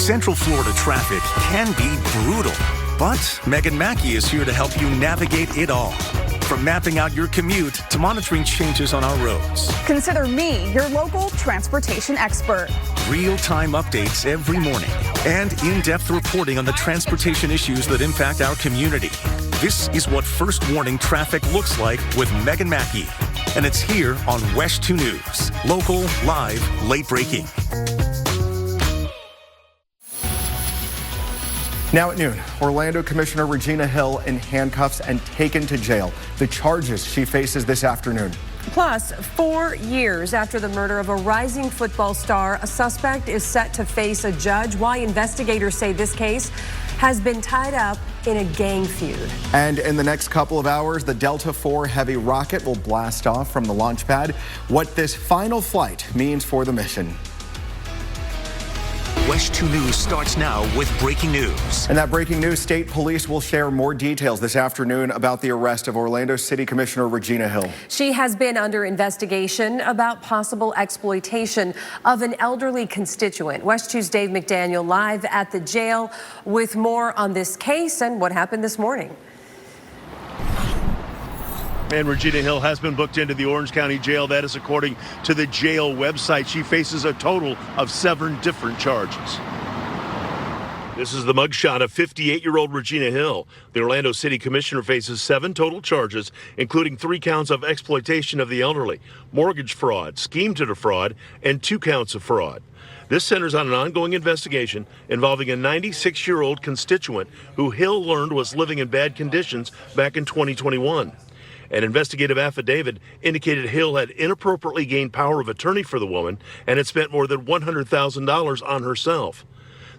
Central Florida traffic can be brutal, but Megan Mackey is here to help you navigate it all. From mapping out your commute to monitoring changes on our roads. Consider me your local transportation expert. Real-time updates every morning and in-depth reporting on the transportation issues that impact our community. This is what First Warning Traffic looks like with Megan Mackey. And it's here on WESH 2 News. Local, live, late breaking. Now at noon, Orlando Commissioner Regina Hill in handcuffs and taken to jail. The charges she faces this afternoon. Plus, 4 years after the murder of a rising football star, a suspect is set to face a judge. Why investigators say this case has been tied up in a gang feud. And in the next couple of hours, the Delta IV heavy rocket will blast off from the launch pad. What this final flight means for the mission. WESH 2 News starts now with breaking news. And that breaking news, state police will share more details this afternoon about the arrest of Orlando City Commissioner Regina Hill. She has been under investigation about possible exploitation of an elderly constituent. WESH 2's Dave McDaniel live at the jail with more on this case and what happened this morning. And Regina Hill has been booked into the Orange County Jail. That is according to the jail website. She faces a total of 7 different charges. This is the mugshot of 58-year-old Regina Hill. The Orlando City Commissioner faces 7 total charges, including 3 counts of exploitation of the elderly, mortgage fraud, scheme to defraud, and 2 counts of fraud. This centers on an ongoing investigation involving a 96-year-old constituent who Hill learned was living in bad conditions back in 2021. An investigative affidavit indicated Hill had inappropriately gained power of attorney for the woman and had spent more than $100,000 on herself.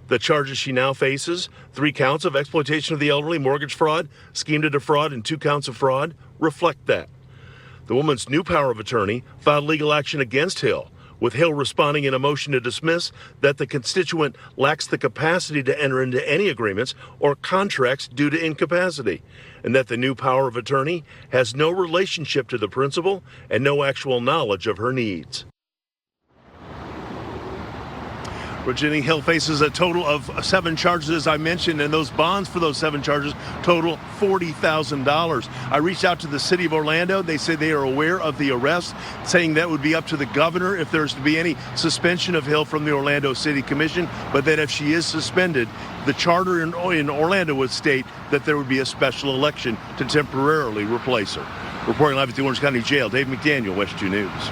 The charges she now faces, 3 counts of exploitation of the elderly, mortgage fraud, scheme to defraud, and 2 counts of fraud, reflect that. The woman's new power of attorney filed legal action against Hill, with Hill responding in a motion to dismiss that the constituent lacks the capacity to enter into any agreements or contracts due to incapacity, and that the new power of attorney has no relationship to the principal and no actual knowledge of her needs. Regina Hill faces a total of 7 charges, as I mentioned, and those bonds for those 7 charges total $40,000. I reached out to the city of Orlando. They say they are aware of the arrest, saying that would be up to the governor if there's to be any suspension of Hill from the Orlando City Commission, but that if she is suspended, the charter in Orlando would state that there would be a special election to temporarily replace her. Reporting live at the Orange County Jail, Dave McDaniel, WESH 2 News.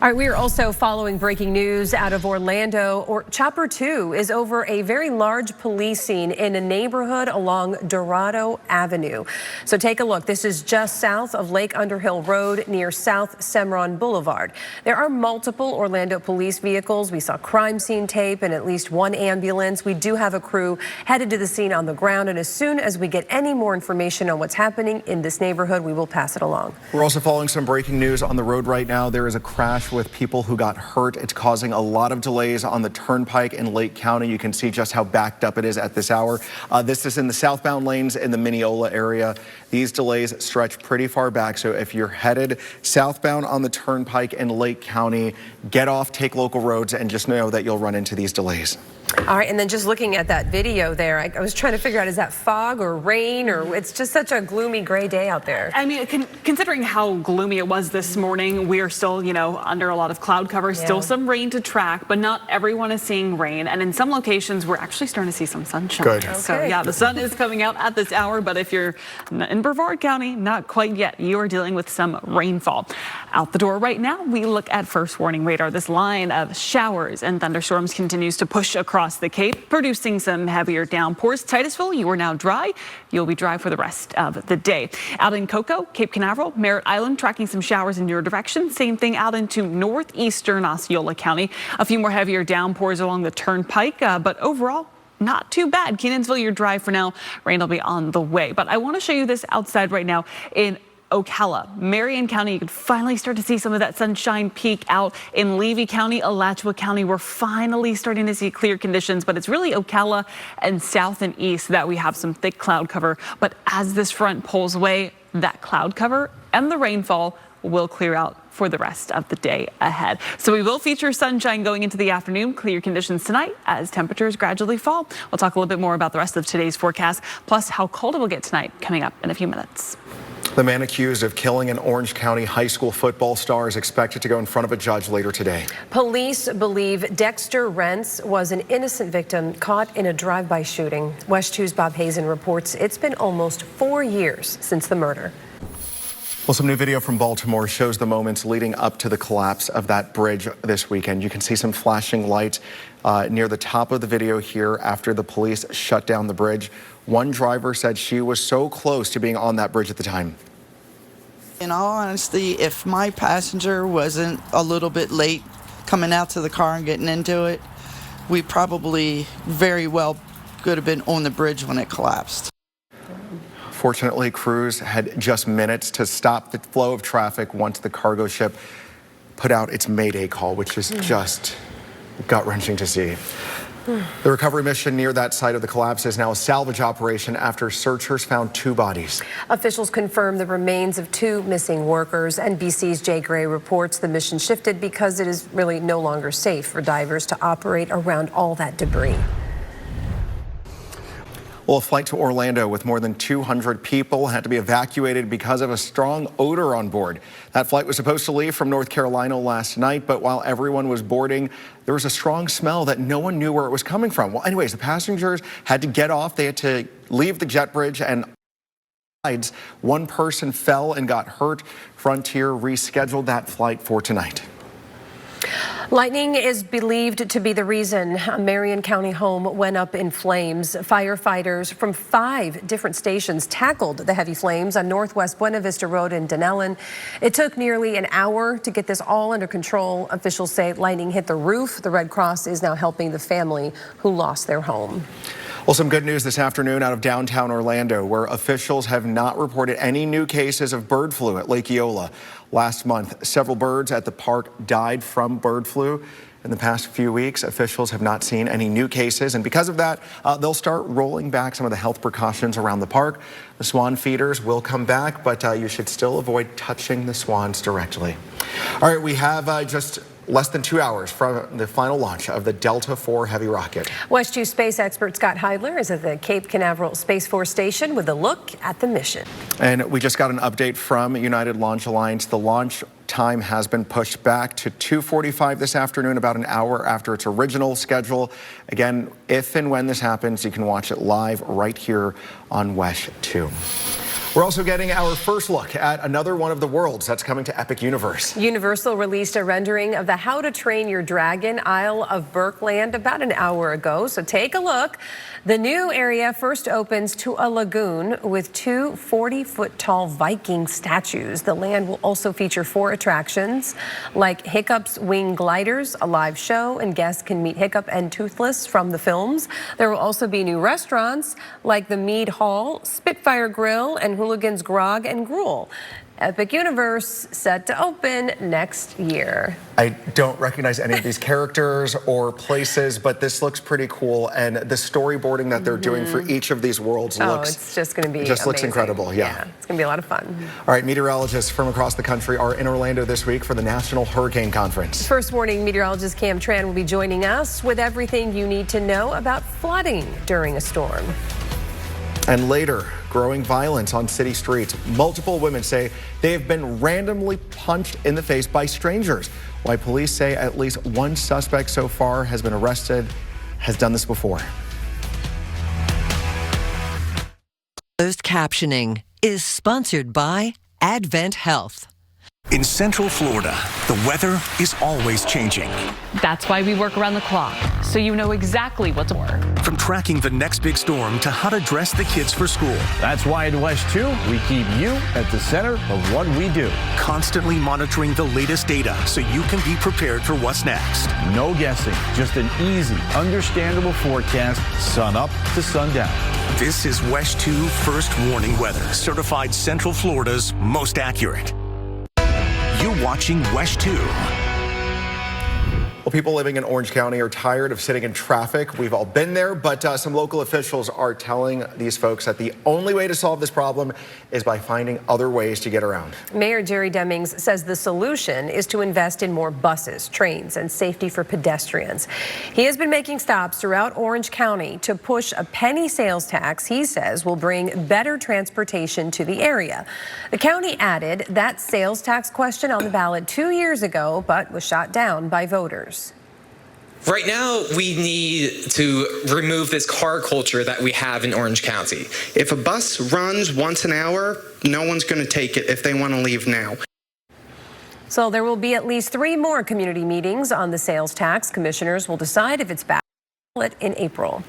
All right, we are also following breaking news out of Orlando. Chopper 2 is over a very large police scene in a neighborhood along Dorado Avenue. So take a look. This is just south of Lake Underhill Road near South Cimarron Boulevard. There are multiple Orlando police vehicles. We saw crime scene tape and at least 1 ambulance. We do have a crew headed to the scene on the ground, and as soon as we get any more information on what's happening in this neighborhood, we will pass it along. We're also following some breaking news on the road right now. There is a crash with people who got hurt. It's causing a lot of delays on the turnpike in Lake County. You can see just how backed up it is at this hour. This is in the southbound lanes in the Mineola area. These delays stretch pretty far back, so if you're headed southbound on the turnpike in Lake County, get off, take local roads, and just know that you'll run into these delays. All right, and then just looking at that video there, I was trying to figure out, is that fog or rain, or it's just such a gloomy gray day out there? I mean, considering how gloomy it was this morning, we are still, under a lot of cloud cover, still some rain to track, but not everyone is seeing rain. And in some locations, we're actually starting to see some sunshine. Good. Okay. So yeah, the sun is coming out at this hour, but if you're in Brevard County, not quite yet. You are dealing with some rainfall. Out the door right now, we look at first warning radar. This line of showers and thunderstorms continues to push across the Cape, producing some heavier downpours. Titusville, you are now dry. You'll be dry for the rest of the day. Out in Cocoa, Cape Canaveral, Merritt Island, tracking some showers in your direction. Same thing out into northeastern Osceola County. A few more heavier downpours along the turnpike, but overall, not too bad. Kenansville, you're dry for now. Rain will be on the way. But I want to show you this outside right now in Ocala, Marion County. You can finally start to see some of that sunshine peek out in Levy County, Alachua County. We're finally starting to see clear conditions, but it's really Ocala and south and east that we have some thick cloud cover. But as this front pulls away, that cloud cover and the rainfall will clear out for the rest of the day ahead. So we will feature sunshine going into the afternoon, clear conditions tonight as temperatures gradually fall. We'll talk a little bit more about the rest of today's forecast, plus how cold it will get tonight coming up in a few minutes. The man accused of killing an Orange County high school football star is expected to go in front of a judge later today. Police believe Dexter Rents was an innocent victim caught in a drive-by shooting. WESH 2's Bob Hazen reports it's been almost 4 years since the murder. Well, some new video from Baltimore shows the moments leading up to the collapse of that bridge this weekend. You can see some flashing lights near the top of the video here after the police shut down the bridge. One driver said she was so close to being on that bridge at the time. In all honesty, if my passenger wasn't a little bit late coming out to the car and getting into it, we probably very well could have been on the bridge when it collapsed. Fortunately, crews had just minutes to stop the flow of traffic once the cargo ship put out its mayday call, which is just gut-wrenching to see. The recovery mission near that site of the collapse is now a salvage operation after searchers found 2 bodies. Officials confirm the remains of 2 missing workers. NBC's Jay Gray reports the mission shifted because it is really no longer safe for divers to operate around all that debris. Well, a flight to Orlando with more than 200 people had to be evacuated because of a strong odor on board. That flight was supposed to leave from North Carolina last night, but while everyone was boarding, there was a strong smell that no one knew where it was coming from. Well, anyways, the passengers had to get off. They had to leave the jet bridge, and one person fell and got hurt. Frontier rescheduled that flight for tonight. Lightning is believed to be the reason a Marion County home went up in flames. Firefighters from 5 different stations tackled the heavy flames on Northwest Buena Vista Road in Dunellen. It took nearly an hour to get this all under control. Officials say lightning hit the roof. The Red Cross is now helping the family who lost their home. Well, some good news this afternoon out of downtown Orlando, where officials have not reported any new cases of bird flu at Lake Eola. Last month, several birds at the park died from bird flu. In the past few weeks, officials have not seen any new cases, and because of that, they'll start rolling back some of the health precautions around the park. The swan feeders will come back, but you should still avoid touching the swans directly. All right, we have just less than 2 hours from the final launch of the Delta IV Heavy rocket. WESH 2 space expert Scott Heidler is at the Cape Canaveral Space Force Station with a look at the mission. And we just got an update from United Launch Alliance. The launch time has been pushed back to 2:45 this afternoon, about an hour after its original schedule. Again, if and when this happens, you can watch it live right here on WESH 2. We're also getting our first look at another one of the worlds that's coming to Epic Universe. Universal released a rendering of the How to Train Your Dragon Isle of Berkland about an hour ago, so take a look. The new area first opens to a lagoon with 2 40-foot-tall Viking statues. The land will also feature 4 attractions like Hiccup's Wing Gliders, a live show, and guests can meet Hiccup and Toothless from the films. There will also be new restaurants like the Mead Hall, Spitfire Grill, and Hooligan's Grog and Gruel. Epic Universe set to open next year. I don't recognize any of these characters or places, but this looks pretty cool. And the storyboarding that they're doing for each of these worlds it's just going to be just looks incredible. Yeah, it's going to be a lot of fun. All right, meteorologists from across the country are in Orlando this week for the National Hurricane Conference. First Warning meteorologist Cam Tran will be joining us with everything you need to know about flooding during a storm. And later, growing violence on city streets. Multiple women say they have been randomly punched in the face by strangers. Why police say at least one suspect so far has been arrested, has done this before. Closed captioning is sponsored by Advent Health. In Central Florida, the weather is always changing. That's why we work around the clock, so you know exactly what to wear. From tracking the next big storm to how to dress the kids for school. That's why at WESH 2, we keep you at the center of what we do. Constantly monitoring the latest data so you can be prepared for what's next. No guessing, just an easy, understandable forecast, sun up to sundown. This is WESH 2 First Warning Weather, certified Central Florida's most accurate. You're watching WESH 2. Well, people living in Orange County are tired of sitting in traffic. We've all been there, but some local officials are telling these folks that the only way to solve this problem is by finding other ways to get around. Mayor Jerry Demings says the solution is to invest in more buses, trains, and safety for pedestrians. He has been making stops throughout Orange County to push a penny sales tax he says will bring better transportation to the area. The county added that sales tax question on the ballot 2 years ago, but was shot down by voters. Right now, we need to remove this car culture that we have in Orange County. If a bus runs once an hour, no one's going to take it if they want to leave now. So there will be at least 3 more community meetings on the sales tax. Commissioners will decide if it's back in April.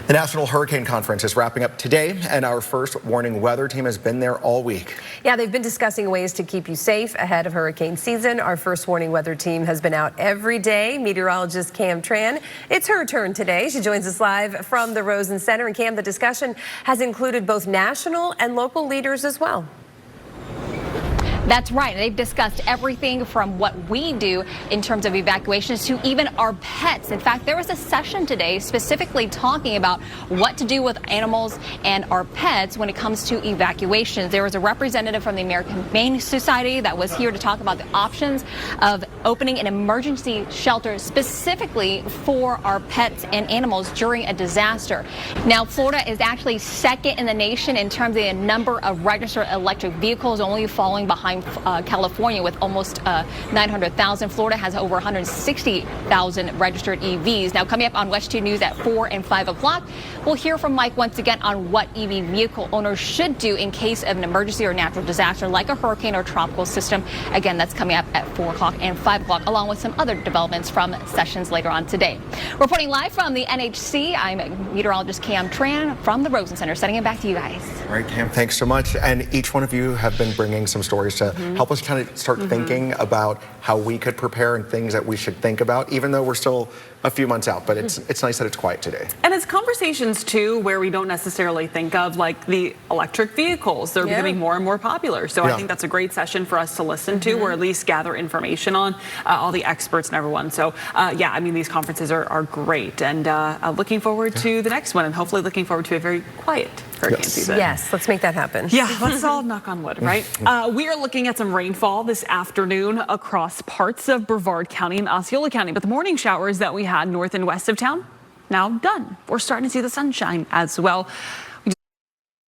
The National Hurricane Conference is wrapping up today, and our first warning weather team has been there all week. Yeah, they've been discussing ways to keep you safe ahead of hurricane season. Our first warning weather team has been out every day. Meteorologist Cam Tran, it's her turn today. She joins us live from the Rosen Center. And Cam, the discussion has included both national and local leaders as well. That's right. They've discussed everything from what we do in terms of evacuations to even our pets. In fact, there was a session today specifically talking about what to do with animals and our pets when it comes to evacuations. There was a representative from the American Humane Society that was here to talk about the options of opening an emergency shelter specifically for our pets and animals during a disaster. Now, Florida is actually second in the nation in terms of the number of registered electric vehicles, only falling behind California with almost 900,000. Florida has over 160,000 registered EVs. Now, coming up on WESH 2 News at 4 and 5 o'clock, we'll hear from Mike once again on what EV vehicle owners should do in case of an emergency or natural disaster like a hurricane or tropical system. Again, that's coming up at 4 o'clock and 5 o'clock, along with some other developments from sessions later on today. Reporting live from the NHC, I'm meteorologist Cam Tran from the Rosen Center, sending it back to you guys. All right, Cam, thanks so much. And each one of you have been bringing some stories to help us kind of start thinking about how we could prepare and things that we should think about, even though we're still a few months out. But it's nice that it's quiet today. And it's conversations, too, where we don't necessarily think of, like, the electric vehicles. They're becoming more and more popular. So I think that's a great session for us to listen to, or at least gather information on, all the experts and everyone. So, yeah, I mean, these conferences are great. And looking forward to the next one, and hopefully looking forward to a very quiet hurricane season. Yes, let's make that happen. Yeah, let's all knock on wood, right? We are looking at some rainfall this afternoon across parts of Brevard County and Osceola County. But the morning showers that we had north and west of town, now done. We're starting to see the sunshine as well.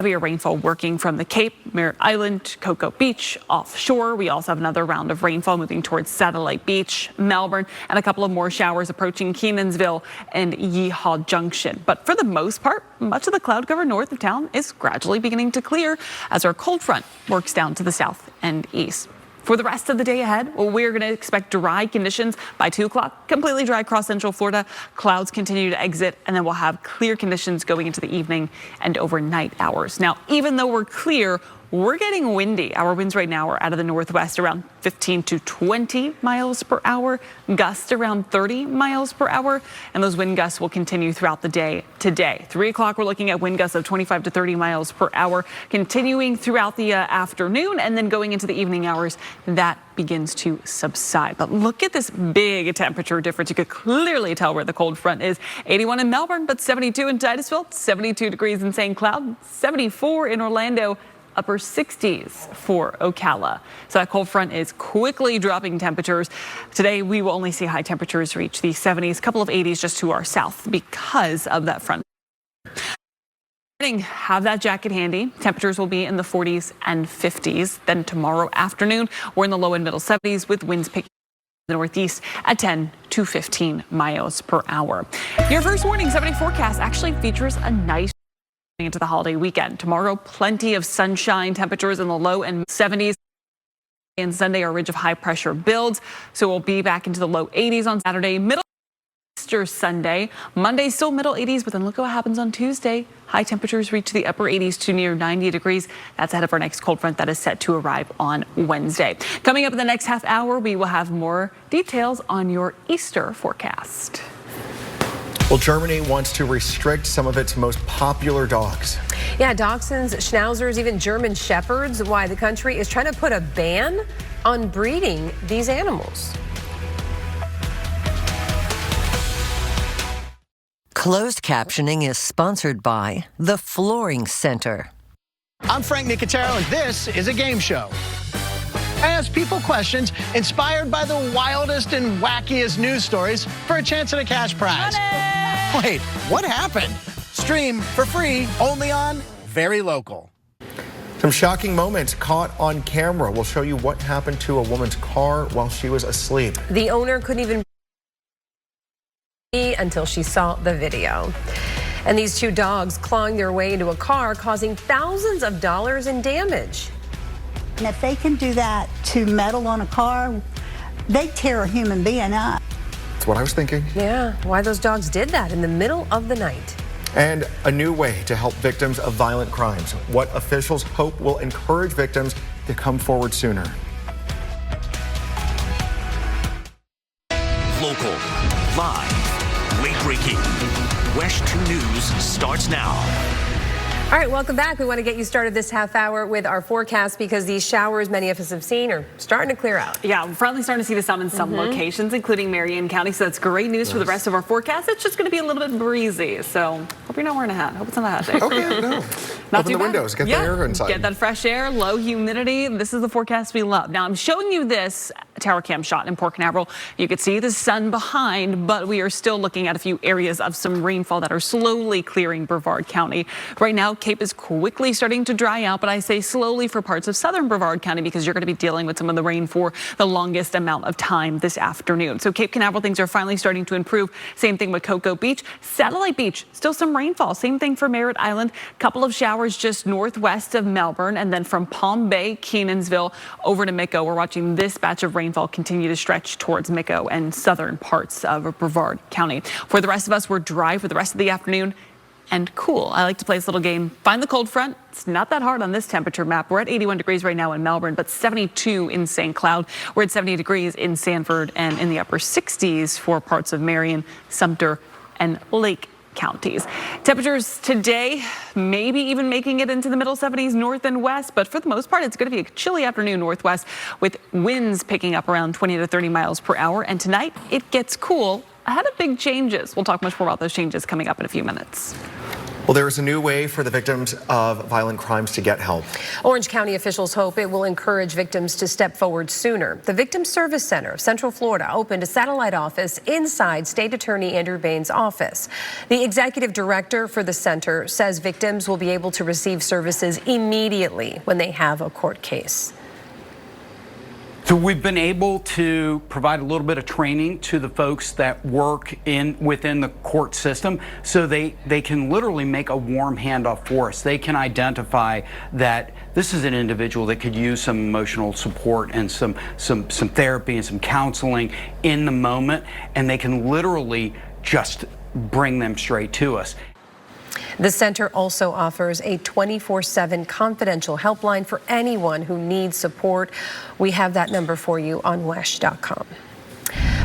Heavier rainfall working from the Cape, Merritt Island, Cocoa Beach, offshore. We also have another round of rainfall moving towards Satellite Beach, Melbourne, and a couple of more showers approaching Kenansville and Yeehaw Junction. But for the most part, much of the cloud cover north of town is gradually beginning to clear as our cold front works down to the south and east. For the rest of the day ahead, well, we're going to expect dry conditions by 2 o'clock, completely dry across central Florida. Clouds continue to exit, and then we'll have clear conditions going into the evening and overnight hours. Now, even though we're clear, we're getting windy. Our winds right now are out of the northwest around 15 to 20 miles per hour, gusts around 30 miles per hour, and those wind gusts will continue throughout the day today. 3 o'clock, we're looking at wind gusts of 25 to 30 miles per hour, continuing throughout the afternoon, and then going into the evening hours, that begins to subside. But look at this big temperature difference. You could clearly tell where the cold front is. 81 in Melbourne, but 72 in Titusville, 72 degrees in St. Cloud, 74 in Orlando, upper 60s for Ocala. So that cold front is quickly dropping temperatures. Today, we will only see high temperatures reach the 70s, a couple of 80s just to our south because of that front. Have that jacket handy. Temperatures will be in the 40s and 50s. Then tomorrow afternoon, we're in the low and middle 70s with winds picking the northeast at 10 to 15 miles per hour. Your first warning 70 forecast actually features a nice into the holiday weekend. Tomorrow, plenty of sunshine, temperatures in the low and 70s. And Sunday, our ridge of high pressure builds. So we'll be back into the low 80s on Saturday, middle Easter Sunday. Monday, still middle 80s, but then look what happens on Tuesday. High temperatures reach the upper 80s to near 90 degrees. That's ahead of our next cold front that is set to arrive on Wednesday. Coming up in the next half hour, we will have more details on your Easter forecast. Well, Germany wants to restrict some of its most popular dogs. Yeah, dachshunds, schnauzers, even German shepherds. Why the country is trying to put a ban on breeding these animals. Closed captioning is sponsored by the Flooring Center. I'm Frank Nicotero, and this is a game show. I ask people questions inspired by the wildest and wackiest news stories for a chance at a cash prize. Money! Wait, what happened? Stream for free only on Very Local. Some shocking moments caught on camera. We'll show you what happened to a woman's car while she was asleep. The owner couldn't even until she saw the video. And these two dogs clawing their way into a car, causing thousands of dollars in damage. And if they can do that to metal on a car, they tear a human being up. That's what I was thinking. Yeah, why those dogs did that in the middle of the night. And a new way to help victims of violent crimes. What officials hope will encourage victims to come forward sooner. Local, live, late-breaking. WESH 2 News starts now. All right, welcome back. We want to get you started this half hour with our forecast because these showers many of us have seen are starting to clear out. Yeah, we're finally starting to see the sun in some locations, including Marion County. So that's great news for the rest of our forecast. It's just going to be a little bit breezy. So hope you're not wearing a hat. Hope it's not a hat day. Okay, no. Not Open the windows, get the air inside. Get that fresh air, low humidity. This is the forecast we love. Now, I'm showing you this tower cam shot in Port Canaveral. You can see the sun behind, but we are still looking at a few areas of some rainfall that are slowly clearing Brevard County. Right now, Cape is quickly starting to dry out, but I say slowly for parts of southern Brevard County because you're going to be dealing with some of the rain for the longest amount of time this afternoon. So Cape Canaveral, things are finally starting to improve. Same thing with Cocoa Beach. Satellite Beach, still some rainfall. Same thing for Merritt Island. Couple of showers just northwest of Melbourne, and then from Palm Bay, Kenansville over to Mico. We're watching this batch of rainfall continue to stretch towards Mico and southern parts of Brevard County. For the rest of us, we're dry for the rest of the afternoon and cool. I like to play this little game. Find the cold front. It's not that hard on this temperature map. We're at 81 degrees right now in Melbourne, but 72 in St. Cloud. We're at 70 degrees in Sanford and in the upper 60s for parts of Marion, Sumter, and Lake counties. Temperatures today, maybe even making it into the middle 70s north and west, but for the most part, it's going to be a chilly afternoon northwest with winds picking up around 20 to 30 miles per hour. And tonight, it gets cool ahead of big changes. We'll talk much more about those changes coming up in a few minutes. Well, there is a new way for the victims of violent crimes to get help. Orange County officials hope it will encourage victims to step forward sooner. The Victim Service Center of Central Florida opened a satellite office inside State Attorney Andrew Bain's office. The executive director for the center says victims will be able to receive services immediately when they have a court case. So we've been able to provide a little bit of training to the folks that work within the court system so they can literally make a warm handoff for us. They can identify that this is an individual that could use some emotional support and some therapy and some counseling in the moment, and they can literally just bring them straight to us. The center also offers a 24/7 confidential helpline for anyone who needs support. We have that number for you on WESH.com.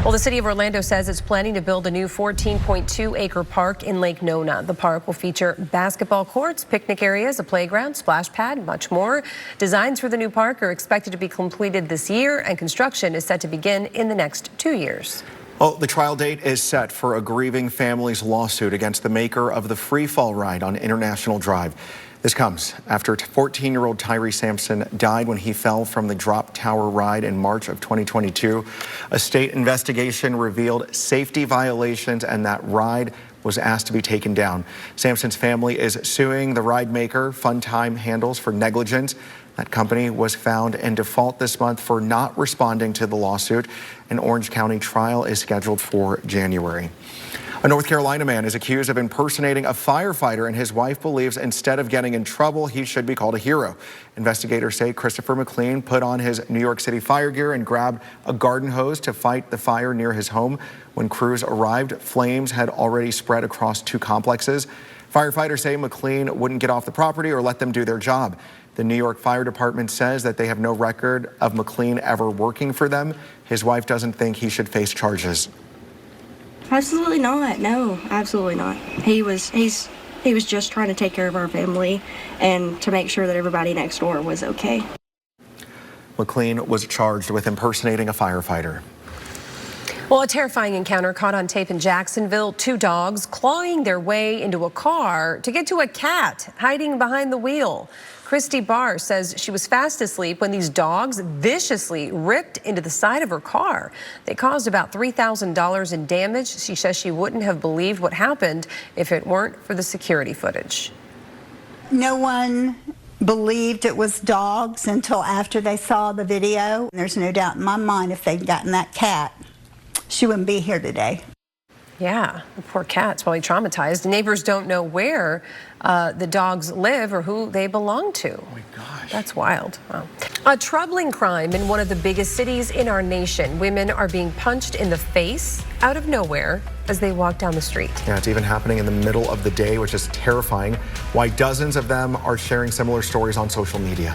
Well, the city of Orlando says it's planning to build a new 14.2-acre park in Lake Nona. The park will feature basketball courts, picnic areas, a playground, splash pad, much more. Designs for the new park are expected to be completed this year, and construction is set to begin in the next 2 years. Well, the trial date is set for a grieving family's lawsuit against the maker of the free fall ride on International Drive. This comes after 14-year-old Tyree Sampson died when he fell from the drop tower ride in March of 2022. A state investigation revealed safety violations and that ride was asked to be taken down. Sampson's family is suing the ride maker, Fun Time Handles, for negligence. That company was found in default this month for not responding to the lawsuit. An Orange County trial is scheduled for January. A North Carolina man is accused of impersonating a firefighter, and his wife believes instead of getting in trouble, he should be called a hero. Investigators say Christopher McLean put on his New York City fire gear and grabbed a garden hose to fight the fire near his home. When crews arrived, flames had already spread across 2 complexes. Firefighters say McLean wouldn't get off the property or let them do their job. The New York Fire Department says that they have no record of McLean ever working for them. His wife doesn't think he should face charges. Absolutely not. No, absolutely not. He was just trying to take care of our family and to make sure that everybody next door was okay. McLean was charged with impersonating a firefighter. Well, a terrifying encounter caught on tape in Jacksonville. 2 dogs clawing their way into a car to get to a cat hiding behind the wheel. Christy Barr says she was fast asleep when these dogs viciously ripped into the side of her car. They caused about $3,000 in damage. She says she wouldn't have believed what happened if it weren't for the security footage. No one believed it was dogs until after they saw the video. There's no doubt in my mind if they'd gotten that cat, she wouldn't be here today. Yeah, the poor cat's probably traumatized. Neighbors don't know where the dogs live or who they belong to. Oh my gosh. That's wild. Wow. A troubling crime in one of the biggest cities in our nation. Women are being punched in the face out of nowhere as they walk down the street. Yeah, it's even happening in the middle of the day, which is terrifying. Why dozens of them are sharing similar stories on social media.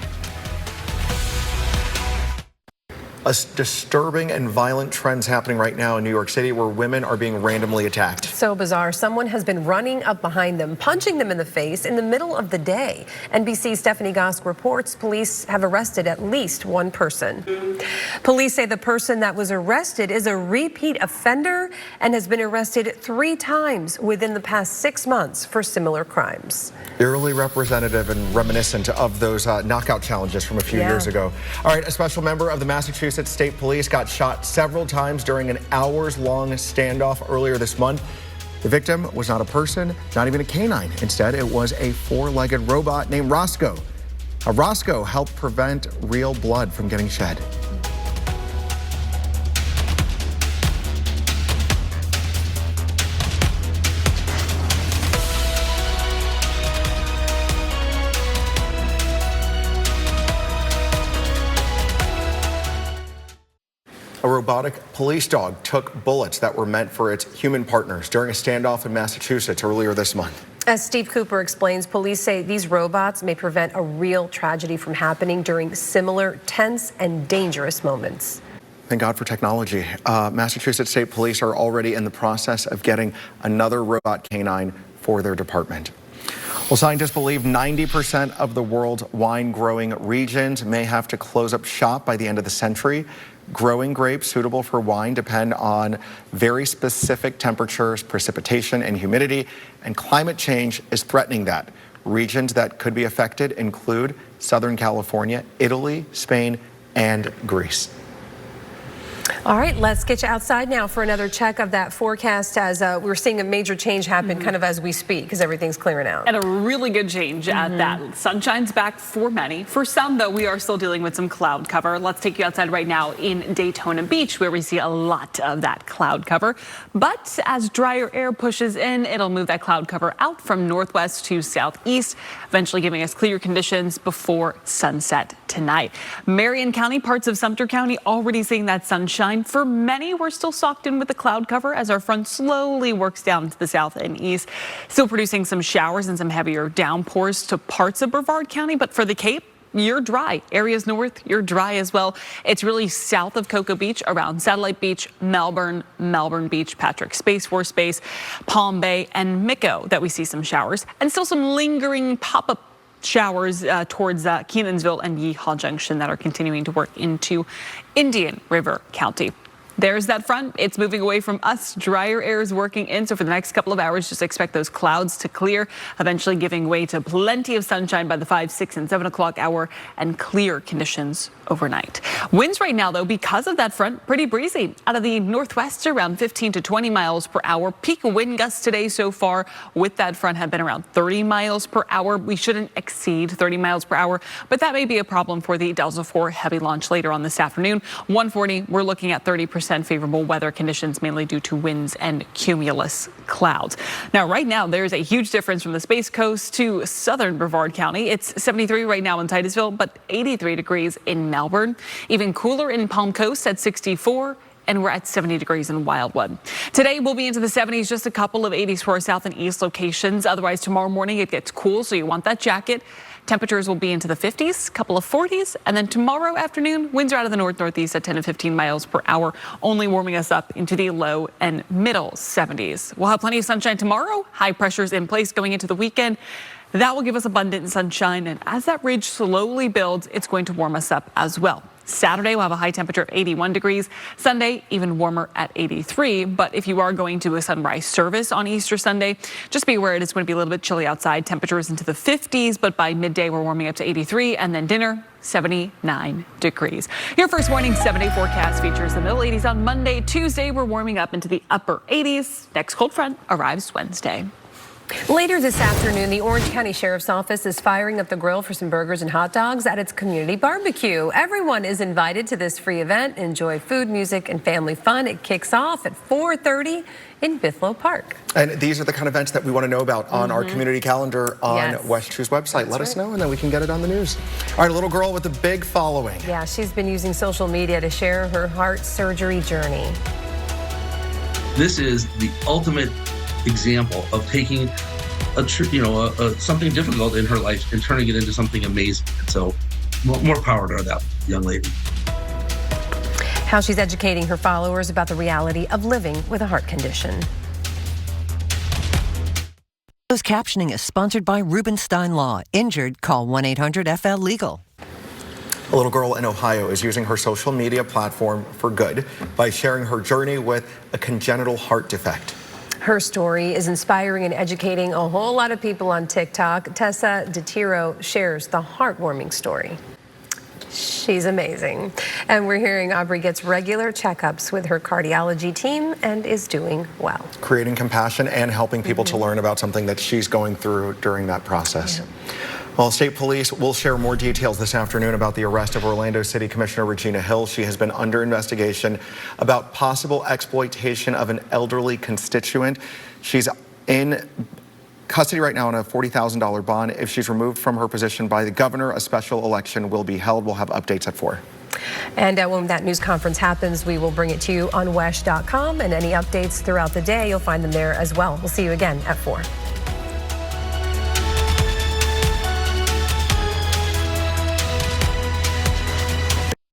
A disturbing and violent trends happening right now in New York City where women are being randomly attacked. So bizarre. Someone has been running up behind them, punching them in the face in the middle of the day. NBC's Stephanie Gosk reports police have arrested at least one person. Police say the person that was arrested is a repeat offender and has been arrested 3 times within the past 6 months for similar crimes. Eerily representative and reminiscent of those knockout challenges from a few years ago. All right, a special member of the Massachusetts State Police got shot several times during an hours-long standoff earlier this month. The victim was not a person, not even a canine. Instead, it was a 4-legged robot named Roscoe. Roscoe helped prevent real blood from getting shed. A robotic police dog took bullets that were meant for its human partners during a standoff in Massachusetts earlier this month. As Steve Cooper explains, police say these robots may prevent a real tragedy from happening during similar tense and dangerous moments. Thank God for technology. Massachusetts State Police are already in the process of getting another robot canine for their department. Well, scientists believe 90% of the world's wine-growing regions may have to close up shop by the end of the century. Growing grapes suitable for wine depend on very specific temperatures, precipitation, and humidity, and climate change is threatening that. Regions that could be affected include Southern California, Italy, Spain, and Greece. All right, let's get you outside now for another check of that forecast as we're seeing a major change happen kind of as we speak because everything's clearing out. And a really good change at that. Sunshine's back for many. For some, though, we are still dealing with some cloud cover. Let's take you outside right now in Daytona Beach where we see a lot of that cloud cover. But as drier air pushes in, it'll move that cloud cover out from northwest to southeast, eventually giving us clear conditions before sunset tonight. Marion County, parts of Sumter County already seeing that sunshine. For many, we're still socked in with the cloud cover as our front slowly works down to the south and east, still producing some showers and some heavier downpours to parts of Brevard County. But for the Cape, you're dry. Areas north, you're dry as well. It's really south of Cocoa Beach, around Satellite Beach, Melbourne Beach, Patrick Space Force Base, Palm Bay, and Micco that we see some showers and still some lingering pop-up showers towards Kenansville and Yeehaw Junction that are continuing to work into Indian River County. There's that front. It's moving away from us. Drier air is working in. So for the next couple of hours, just expect those clouds to clear, eventually giving way to plenty of sunshine by the 5, 6, and 7 o'clock hour and clear conditions overnight. Winds right now, though, because of that front, pretty breezy. Out of the northwest, around 15 to 20 miles per hour. Peak wind gusts today so far with that front have been around 30 miles per hour. We shouldn't exceed 30 miles per hour, but that may be a problem for the Delta IV heavy launch later on this afternoon. 140, we're looking at 30% favorable weather conditions, mainly due to winds and cumulus clouds. Now, right now, there's a huge difference from the Space Coast to southern Brevard County. It's 73 right now in Titusville, but 83 degrees in Melbourne. Even cooler in Palm Coast at 64. And we're at 70 degrees in Wildwood. Today we'll be into the 70s, just a couple of 80s for our south and east locations. Otherwise, tomorrow morning it gets cool, so you want that jacket. Temperatures will be into the 50s, couple of 40s, and then tomorrow afternoon, winds are out of the north-northeast at 10 to 15 miles per hour, only warming us up into the low and middle 70s. We'll have plenty of sunshine tomorrow. High pressures in place going into the weekend. That will give us abundant sunshine, and as that ridge slowly builds, it's going to warm us up as well. Saturday, we'll have a high temperature of 81 degrees. Sunday, even warmer at 83. But if you are going to a sunrise service on Easter Sunday, just be aware it is going to be a little bit chilly outside. Temperatures into the 50s, but by midday, we're warming up to 83. And then dinner, 79 degrees. Your first morning 7-day forecast features the middle 80s on Monday. Tuesday, we're warming up into the upper 80s. Next cold front arrives Wednesday. Later this afternoon, the Orange County Sheriff's Office is firing up the grill for some burgers and hot dogs at its community barbecue. Everyone is invited to this free event. Enjoy food, music, and family fun. It kicks off at 4:30 in Bithlow Park. And these are the kind of events that we want to know about on our community calendar on WESH 2's website. Let us know, and then we can get it on the news. All right, a little girl with a big following. Yeah, she's been using social media to share her heart surgery journey. This is the ultimate example of taking something difficult in her life and turning it into something amazing. And so more power to that young lady. How she's educating her followers about the reality of living with a heart condition. Closed captioning is sponsored by Rubenstein Law. Injured? Call 1-800-FL-LEGAL. A little girl in Ohio is using her social media platform for good by sharing her journey with a congenital heart defect. Her story is inspiring and educating a whole lot of people on TikTok. Tessa DeTiro shares the heartwarming story. She's amazing. And we're hearing Aubrey gets regular checkups with her cardiology team and is doing well. Creating compassion and helping people to learn about something that she's going through during that process. Well, state police will share more details this afternoon about the arrest of Orlando City Commissioner Regina Hill. She has been under investigation about possible exploitation of an elderly constituent. She's in custody right now on a $40,000 bond. If she's removed from her position by the governor, a special election will be held. We'll have updates at 4. And when that news conference happens, we will bring it to you on WESH.com, and any updates throughout the day, you'll find them there as well. We'll see you again at 4.